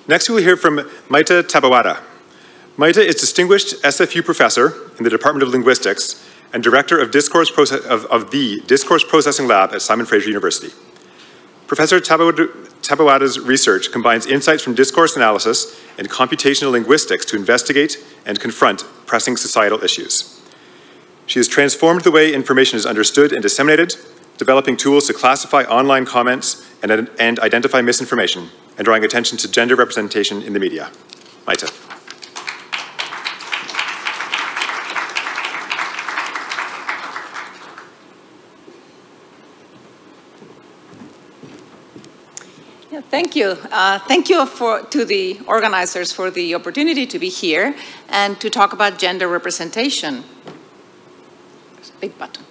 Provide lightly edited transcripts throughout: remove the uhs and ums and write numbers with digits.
Next, we will hear from Maite Taboada. Maite is Distinguished SFU Professor in the Department of Linguistics and Director of the Discourse Processing Lab at Simon Fraser University. Professor Taboada's research combines insights from discourse analysis and computational linguistics to investigate and confront pressing societal issues. She has transformed the way information is understood and disseminated, developing tools to classify online comments and identify misinformation, and drawing attention to gender representation in the media. Maite. Thank you. Thank you to the organizers for the opportunity to be here and to talk about gender representation. Big button.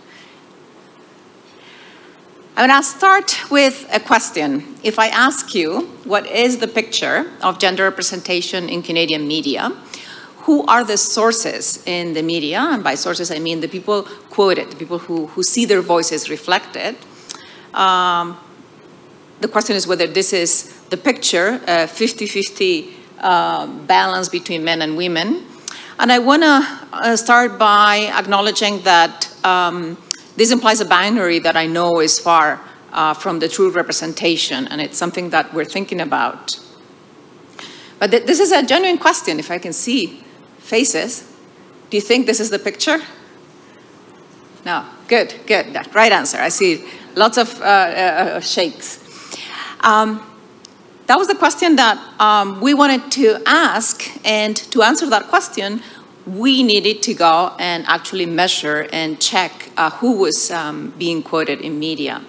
I'm going to start with a question. If I ask you, what is the picture of gender representation in Canadian media? Who are the sources in the media? And by sources, I mean the people quoted, the people who see their voices reflected. The question is whether this is the picture, 50-50 balance between men and women. And I want to start by acknowledging that this implies a binary that I know is far from the true representation, and it's something that we're thinking about. But this is a genuine question, if I can see faces. Do you think this is the picture? No, good, good, right answer. I see lots of shakes. That was the question that we wanted to ask, and to answer that question, we needed to go and actually measure and check who was being quoted in media.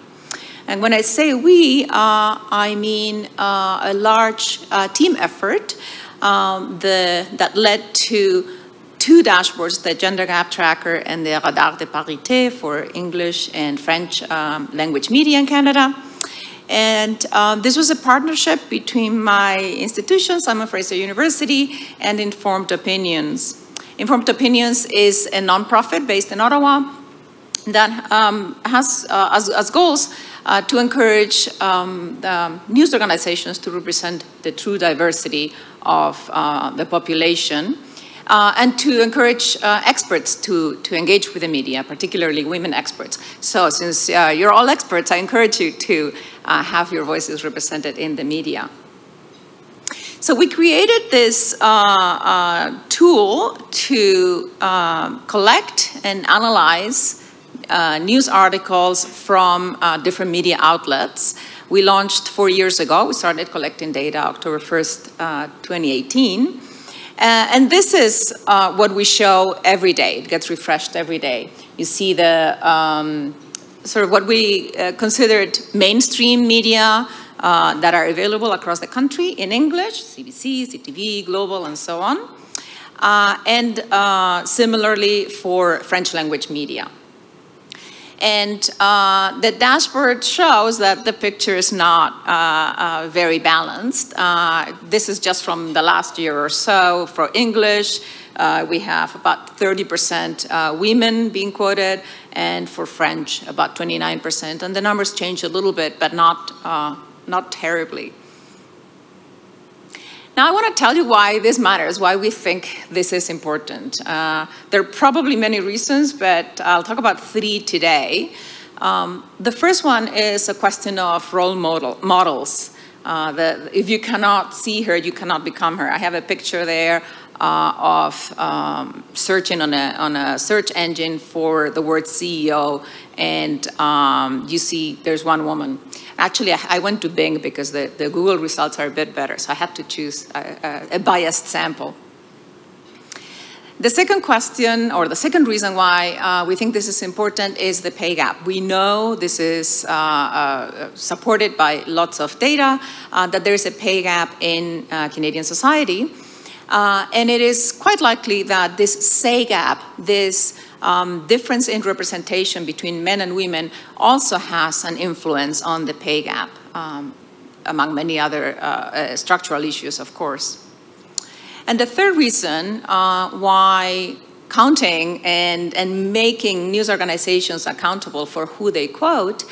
And when I say we, I mean a large team effort that led to two dashboards, the Gender Gap Tracker and the Radar de Parité for English and French language media in Canada. And this was a partnership between my institution, Simon Fraser University, and Informed Opinions. Informed Opinions is a nonprofit based in Ottawa that has as goals to encourage news organizations to represent the true diversity of the population and to encourage experts to engage with the media, particularly women experts. So since you're all experts, I encourage you to have your voices represented in the media. So we created this tool to collect and analyze news articles from different media outlets. We launched 4 years ago. We started collecting data October 1st, 2018. And this is what we show every day. It gets refreshed every day. You see the sort of what we considered mainstream media that are available across the country in English, CBC, CTV, Global, and so on. And similarly for French language media. And the dashboard shows that the picture is not very balanced. This is just from the last year or so. For English, we have about 30% women being quoted, and for French, about 29%. And the numbers change a little bit, but not terribly. Now, I want to tell you why this matters, why we think this is important. There are probably many reasons, but I'll talk about 3 today. The first one is a question of role models. If you cannot see her, you cannot become her. I have a picture there of searching on a search engine for the word CEO, and you see there's one woman. Actually, I went to Bing because the Google results are a bit better, so I had to choose a biased sample. The second question, or the second reason why we think this is important, is the pay gap. We know this is supported by lots of data, that there's a pay gap in Canadian society. And it is quite likely that this say gap, this difference in representation between men and women, also has an influence on the pay gap, among many other structural issues, of course. And the third reason why counting and making news organizations accountable for who they quote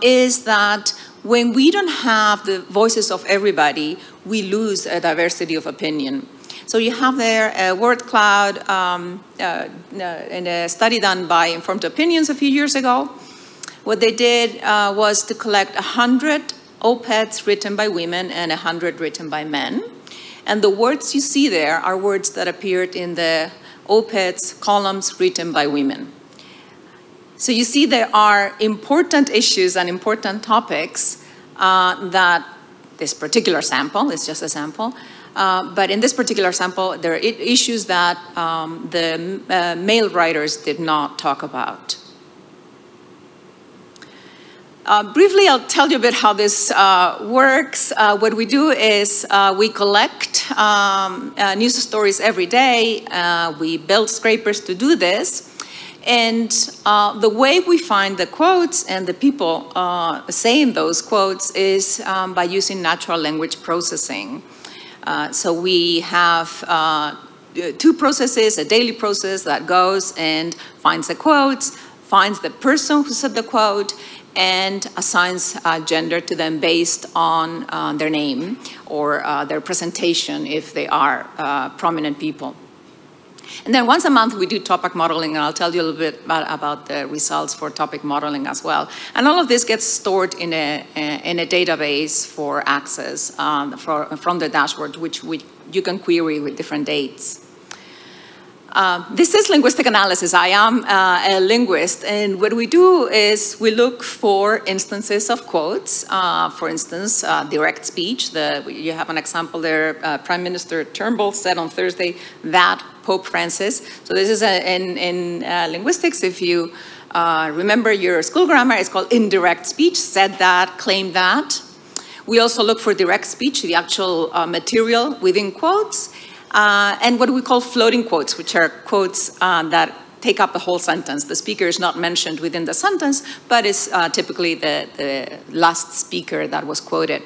is that when we don't have the voices of everybody, we lose a diversity of opinion. So you have there a word cloud in a study done by Informed Opinions a few years ago. What they did was to collect 100 op-eds written by women and 100 written by men. And the words you see there are words that appeared in the op-eds columns written by women. So you see there are important issues and important topics that this particular sample, it's just a sample, but in this particular sample, there are issues that the male writers did not talk about. Briefly, I'll tell you a bit how this works. What we do is we collect news stories every day. We build scrapers to do this. And the way we find the quotes and the people saying those quotes is by using natural language processing. So we have two processes, a daily process that goes and finds the quotes, finds the person who said the quote, and assigns gender to them based on their name or their presentation if they are prominent people. And then once a month we do topic modeling, and I'll tell you a little bit about the results for topic modeling as well. And all of this gets stored in a database for access from the dashboard, which you can query with different dates. This is linguistic analysis. I am a linguist, and what we do is we look for instances of quotes. For instance, direct speech. You have an example there. Prime Minister Turnbull said on Thursday that Pope Francis. So this is in linguistics. If you remember your school grammar, it's called indirect speech. Said that, claimed that. We also look for direct speech, the actual material within quotes. And what we call floating quotes, which are quotes that take up a whole sentence. The speaker is not mentioned within the sentence, but is typically the last speaker that was quoted.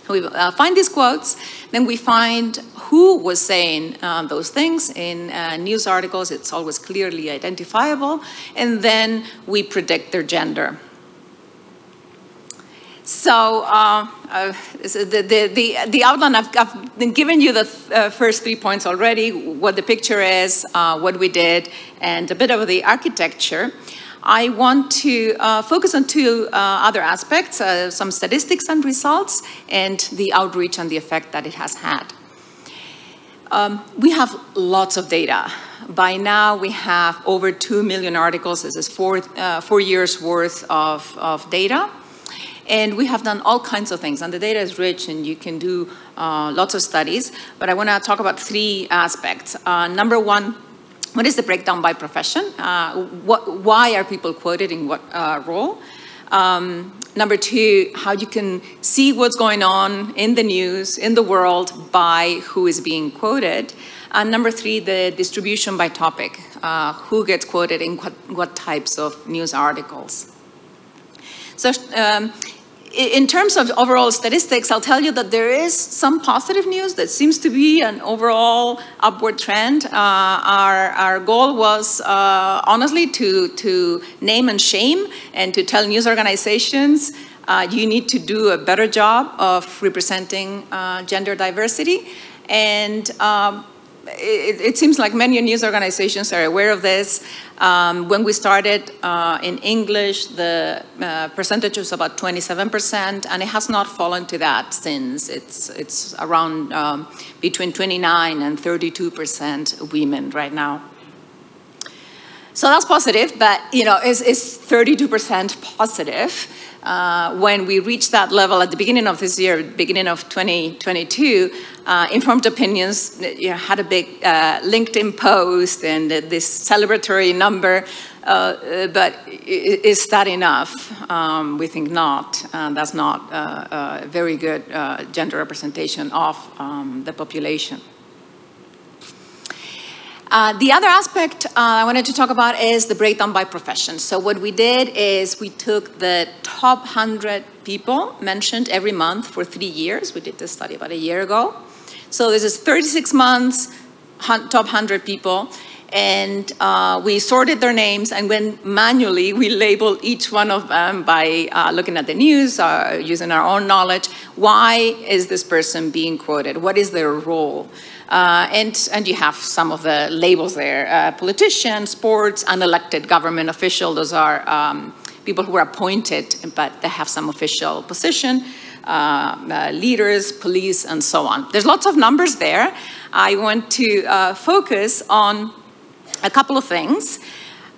We find these quotes, then we find who was saying those things. In news articles, it's always clearly identifiable, and then we predict their gender. So the outline, I've been giving you the first 3 points already, what the picture is, what we did, and a bit of the architecture. I want to focus on two other aspects, some statistics and results, and the outreach and the effect that it has had. We have lots of data. By now, we have over 2 million articles. This is 4 years worth of data. And we have done all kinds of things, and the data is rich, and you can do lots of studies. But I want to talk about 3 aspects. Number one, what is the breakdown by profession? Why are people quoted in what role? Number 2, how you can see what's going on in the news, in the world, by who is being quoted. And number 3, the distribution by topic. Who gets quoted in what types of news articles. So in terms of overall statistics, I'll tell you that there is some positive news. That seems to be an overall upward trend. Our goal was honestly to name and shame and to tell news organizations you need to do a better job of representing gender diversity. And it seems like many news organizations are aware of this. When we started in English, the percentage was about 27%, and it has not fallen to that since. It's around between 29 and 32% women right now. So that's positive, but is 32% positive? When we reached that level at the beginning of this year, beginning of 2022, Informed Opinions had a big LinkedIn post and this celebratory number, but is that enough? We think not. That's not a very good gender representation of the population. The other aspect I wanted to talk about is the breakdown by profession. So what we did is we took the top 100 people mentioned every month for 3 years. We did this study about a year ago. So this is 36 months, top 100 people. And we sorted their names, and then manually we labeled each one of them by looking at the news, using our own knowledge. Why is this person being quoted? What is their role? And you have some of the labels there. Politician, sports, unelected government official. Those are people who are appointed, but they have some official position. Leaders, police, and so on. There's lots of numbers there. I want to focus on a couple of things.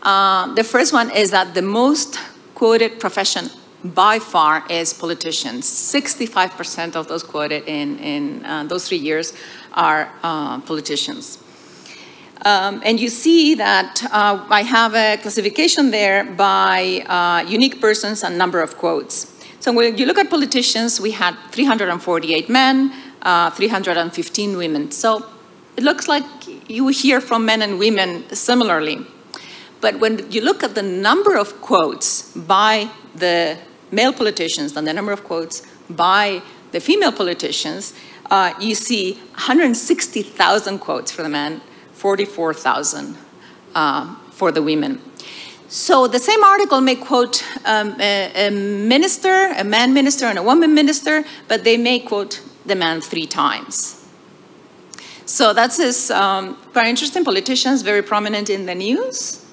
The first one is that the most quoted profession by far is politicians. 65% of those quoted in those 3 years are politicians. And you see that I have a classification there by unique persons and number of quotes. So when you look at politicians, we had 348 men, 315 women. So it looks like you hear from men and women similarly. But when you look at the number of quotes by the male politicians and the number of quotes by the female politicians, you see 160,000 quotes for the men, 44,000 for the women. So the same article may quote a minister, a man minister and a woman minister, but they may quote the man 3 times. So that's quite interesting. Politicians, very prominent in the news.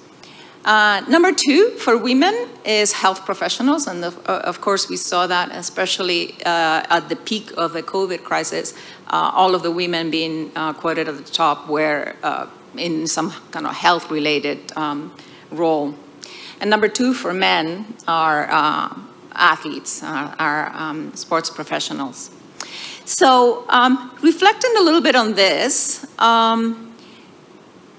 Number 2 for women is health professionals. And of course, we saw that especially at the peak of the COVID crisis, all of the women being quoted at the top were in some kind of health-related role. And number 2 for men are athletes, are sports professionals. So reflecting a little bit on this,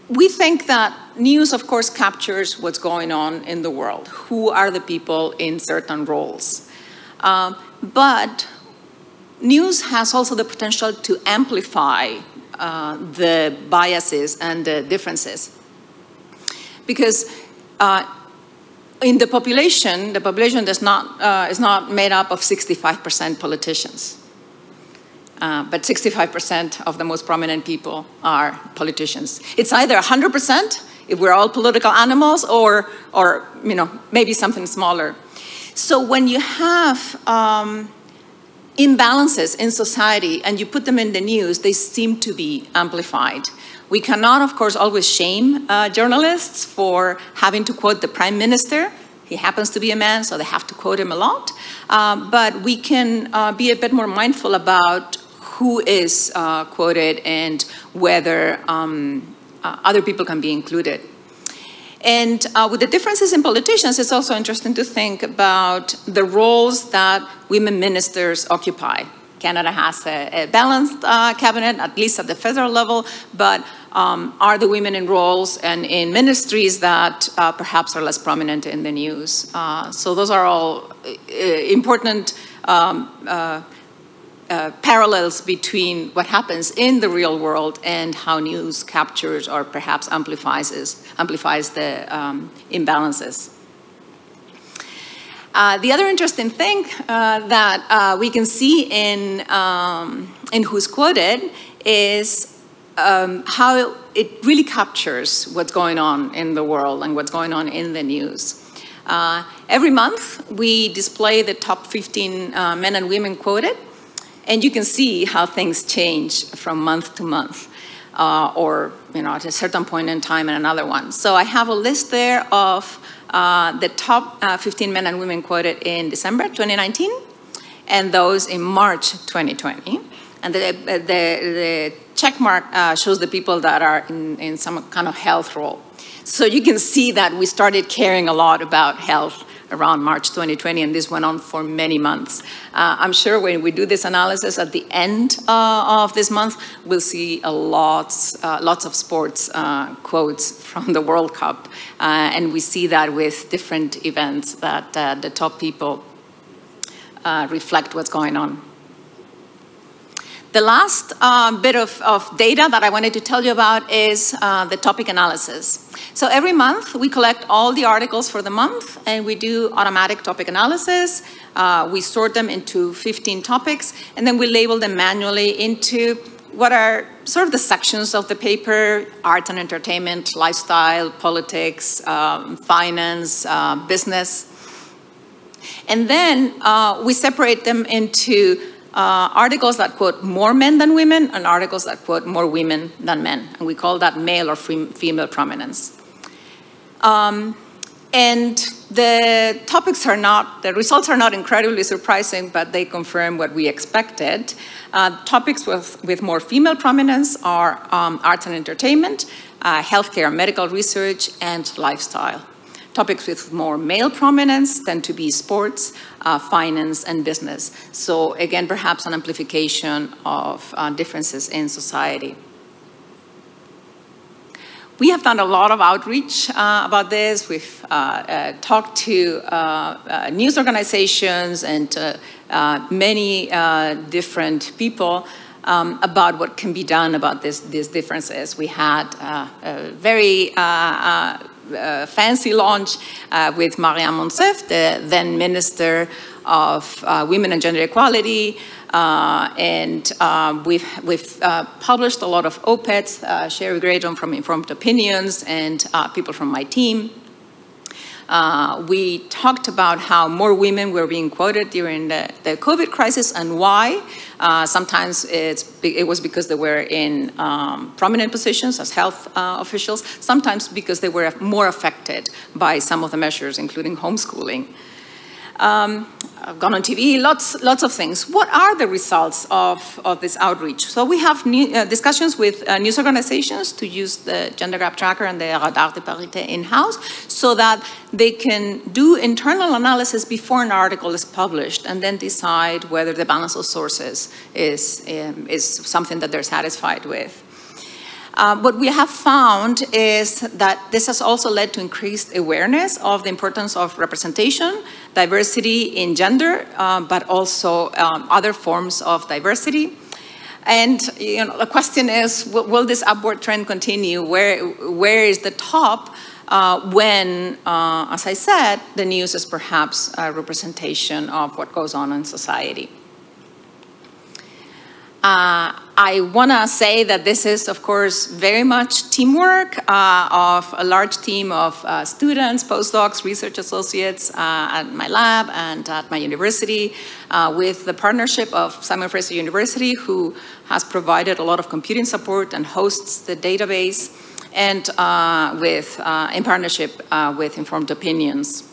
we think that news, of course, captures what's going on in the world. Who are the people in certain roles? But news has also the potential to amplify the biases and the differences. Because in the population is not made up of 65% politicians. But 65% of the most prominent people are politicians. It's either 100% if we're all political animals, or maybe something smaller. So when you have imbalances in society and you put them in the news, they seem to be amplified. We cannot, of course, always shame journalists for having to quote the prime minister. He happens to be a man, so they have to quote him a lot. But we can be a bit more mindful about who is quoted and whether other people can be included. And with the differences in politicians, it's also interesting to think about the roles that women ministers occupy. Canada has a balanced cabinet, at least at the federal level, but are the women in roles and in ministries that perhaps are less prominent in the news? So those are all important parallels between what happens in the real world and how news captures or perhaps amplifies the imbalances. The other interesting thing that we can see in who's quoted is how it really captures what's going on in the world and what's going on in the news. Every month, we display the top 15 men and women quoted, and you can see how things change from month to month, or at a certain point in time and another one. So I have a list there of the top 15 men and women quoted in December 2019, and those in March 2020. And the check mark shows the people that are in some kind of health role. So you can see that we started caring a lot about health around March 2020, and this went on for many months. I'm sure when we do this analysis at the end of this month, we'll see lots of sports quotes from the World Cup. And we see that with different events that the top people reflect what's going on. The last bit of data that I wanted to tell you about is the topic analysis. So every month, we collect all the articles for the month, and we do automatic topic analysis. We sort them into 15 topics, and then we label them manually into what are sort of the sections of the paper: art and entertainment, lifestyle, politics, finance, business. And then we separate them into articles that quote more men than women and articles that quote more women than men. And we call that male or female prominence. And the topics are not, the results are not incredibly surprising, but they confirm what we expected. Topics with more female prominence are arts and entertainment, healthcare and medical research, and lifestyle. Topics with more male prominence tend to be sports, finance, and business. So again, perhaps an amplification of differences in society. We have done a lot of outreach about this. We've talked to news organizations and many different people about what can be done about these differences. We had a very fancy launch with Marianne Monsef, the then Minister of Women and Gender Equality, and we've published a lot of op-eds, Sherry Graydon from Informed Opinions, and people from my team. We talked about how more women were being quoted during the COVID crisis and why. Sometimes it was because they were in prominent positions as health officials, sometimes because they were more affected by some of the measures, including homeschooling. I've gone on TV, lots of things. What are the results of this outreach? So we have discussions with news organizations to use the gender gap tracker and the Radar de Parité in-house so that they can do internal analysis before an article is published and then decide whether the balance of sources is something that they're satisfied with. What we have found is that this has also led to increased awareness of the importance of representation, diversity in gender, but also other forms of diversity. And the question is, will this upward trend continue? Where is the top when, as I said, the news is perhaps a representation of what goes on in society? I want to say that this is, of course, very much teamwork of a large team of students, postdocs, research associates at my lab and at my university, with the partnership of Simon Fraser University, who has provided a lot of computing support and hosts the database, and in partnership with Informed Opinions.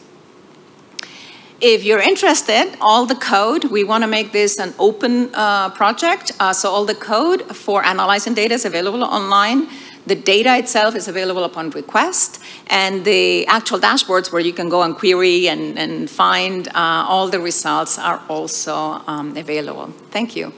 If you're interested, all the code, we want to make this an open project, so all the code for analyzing data is available online. The data itself is available upon request, and the actual dashboards where you can go and query and find all the results are also available. Thank you.